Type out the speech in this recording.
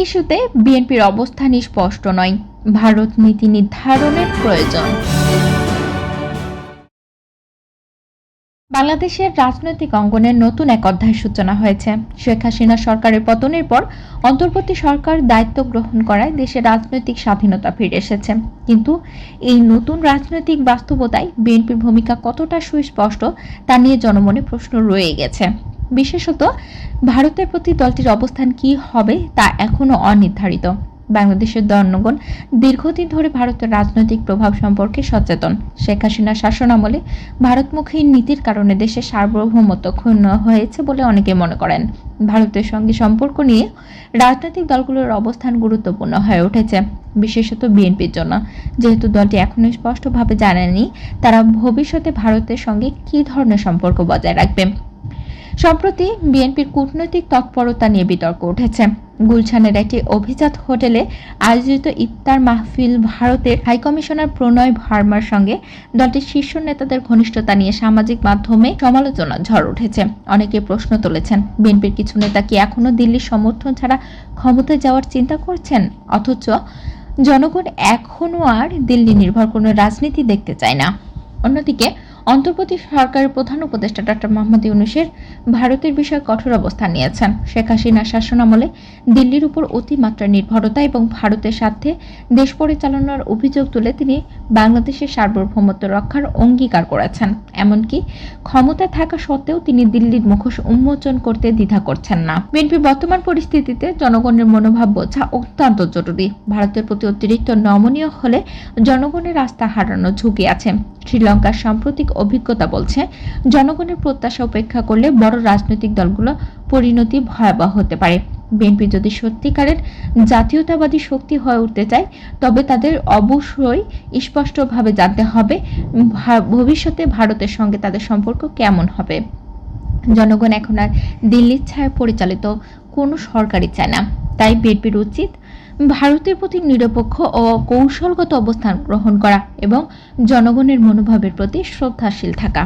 ইস্যুতে বিএনপির অবস্থান স্পষ্ট নয়, ভারত নীতি নির্ধারণের প্রয়োজন। বাংলাদেশের রাজনৈতিক অঙ্গনের নতুন এক অধ্যায়ের সূচনা হয়েছে। শেখ হাসিনা সরকারের পতনের পর অন্তর্বর্তী সরকার দায়িত্ব গ্রহণ করায় দেশে রাজনৈতিক স্বাধীনতা ফিরে এসেছে। কিন্তু এই নতুন রাজনৈতিক বাস্তবতায় বিএনপির ভূমিকা কতটা সুস্পষ্ট তা নিয়ে জনমনে প্রশ্ন রয়ে গেছে। বিশেষত ভারতের প্রতি দলটির অবস্থান কি হবে তা এখনো অনির্ধারিত। বাংলাদেশের জনগণ দীর্ঘদিন ধরে ভারতের রাজনৈতিক প্রভাব সম্পর্কে সচেতন। শেখ হাসিনার শাসনামলে ভারতমুখী নীতির কারণে দেশের সার্বভৌমত্ব ক্ষুণ্ণ হয়েছে বলে অনেকে মনে করেন। ভারতের সঙ্গে সম্পর্ক নিয়ে রাজনৈতিক দলগুলোর অবস্থান গুরুত্বপূর্ণ হয়ে উঠেছে, বিশেষত বিএনপির জন্য, যেহেতু দলটি এখনো স্পষ্টভাবে জানায়নি তারা ভবিষ্যতে ভারতের সঙ্গে কী ধরনের সম্পর্ক বজায় রাখবে। সম্প্রতি বিএনপির কূটনৈতিক তৎপরতা নিয়ে বিতর্ক উঠেছে। গুলশানের একটি অভিজাত হোটেলে আয়োজিত ইফতার মাহফিল ভারতের হাইকমিশনার প্রণয় ভার্মার সঙ্গে দলটির শীর্ষ নেতাদের ঘনিষ্ঠতা নিয়ে সামাজিক মাধ্যমে সমালোচনার ঝড় উঠেছে। অনেকে প্রশ্ন তুলেছেন, বিএনপির কিছু নেতা কি এখনো দিল্লির সমর্থন ছাড়া ক্ষমতায় যাওয়ার চিন্তা করছেন, অথচ জনগণ এখনো আর দিল্লি নির্ভর কোনো রাজনীতি দেখতে চায় না। অন্যদিকে অন্তর্বর্তী সরকারের প্রধান উপদেষ্টা ডক্টর মোহাম্মদ ইউনূসের ভারতের বিষয়ে কঠোর অবস্থান নিয়েছেন। শেখ হাসিনার শাসনামলে দিল্লির উপর অতিমাত্রা নির্ভরতা এবং ভারতের সাথে দেশ পরিচালনার অভিযোগ তুলে তিনি বাংলাদেশের সার্বভৌমত্ব রক্ষার অঙ্গীকার করেছেন। এমনকি ক্ষমতায় থাকা সত্ত্বেও তিনি দিল্লির মুখোশ উন্মোচন করতে দ্বিধা করছেন না। বিএনপির বর্তমান পরিস্থিতিতে জনগণের মনোভাব বোঝা অত্যন্ত জরুরি। ভারতের প্রতি অতিরিক্ত নমনীয় হলে জনগণের আস্থা হারানোর ঝুঁকি আছে। শ্রীলঙ্কার সাম্প্রতিক অভিজ্ঞতা বলছে, জনগণের প্রত্যাশা উপেক্ষা করলে বড় রাজনৈতিক দলগুলো পরিণতি ভয়াবহ হতে পারে। বিএনপি যদি সত্যিকারের জাতীয়তাবাদী শক্তি হয়ে উঠতে চায়, তবে তাদের অবশ্যই স্পষ্টভাবে জানতে হবে ভবিষ্যতে ভারতের সঙ্গে তাদের সম্পর্ক কেমন হবে। জনগণ এখন আর দিল্লির ছায়ায় পরিচালিত কোনো সরকারই চায় না। তাই বিএনপির উচিত ভারতের প্রতি নিরপেক্ষ ও কৌশলগত অবস্থান গ্রহণ করা এবং জনগণের মনোভাবের প্রতি শ্রদ্ধাশীল থাকা।